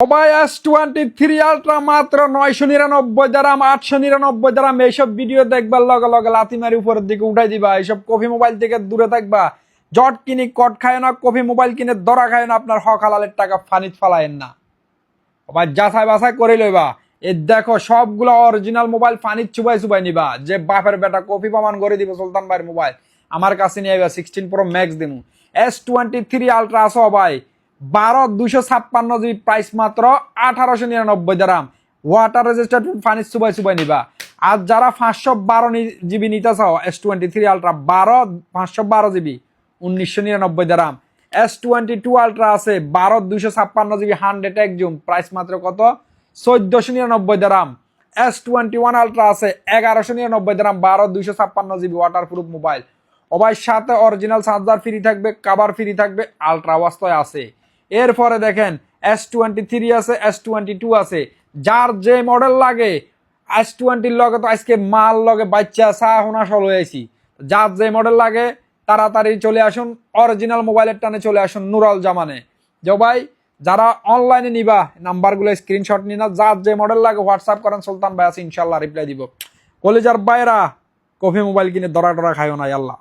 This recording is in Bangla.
সবাই S23 আলট্রা মাত্র 999 দাম 899 দাম। এইসব ভিডিও দেখবার লগে লগে লাথি মারি উপরের দিকে উঠাই দিবা। এইসব কফি মোবাইল থেকে দূরে থাকবা। জট কিনি কট খায় না, কফি মোবাইল কিনে দরা খায় না, আপনার হক হালালের টাকা ফানিত ফালায়েন না। সবাই যাচাই বাছাই করে লইবা। এই দেখো সবগুলো অরিজিনাল মোবাইল ফানিত চুবাই চুবাই নিবা। যে বাপের বেটা কফি প্রমাণ করে দিব সুলতান ভাইয়ের মোবাইল আমার কাছে নিয়ে আইবা। 16 Pro Max দিমু। S23 আলট্রা আসো ভাই 12 256 প্রাইস মাত্র 1899 দাম। ওয়াটার রেজিস্টার্ড ফানিস চুবাই চুবাই নিবা। আর যারা 512 GB নিতে চাও S23 আলট্রা 512 GB 1999 দাম। S22 আলট্রা আছে 12 256 GB 100x জুম প্রাইস মাত্র কত 1499 দাম। S21 আলট্রা আছে 1199 দাম 12 256 GB ওয়াটারপ্রুফ মোবাইল। ওবাই সাথে অরিজিনাল চার্জার ফ্রি থাকবে, কভার ফ্রি থাকবে, আলট্রা অবস্থায় আছে। এরপরে দেখেন S23 আছে, S22 আছে। যার যে মডেল লাগে S20 লগে তো আজকে মাল লগে বাচ্চা চা হোনা সল হয়েছি। যার যে মডেল লাগে তাড়াতাড়ি চলে আসুন, অরিজিনাল মোবাইলের টানে চলে আসুন নুরাল জামানে। যে ভাই যারা অনলাইনে নিবা নাম্বারগুলো স্ক্রিনশট নিন, যার যে মডেল লাগে হোয়াটসঅ্যাপ করেন, সুলতান ভাই আছে ইনশাল্লাহ রিপ্লাই দিব। কলেজার বাইরা কফি মোবাইল কিনে দরা ডরা খাইও না। আল্লাহ।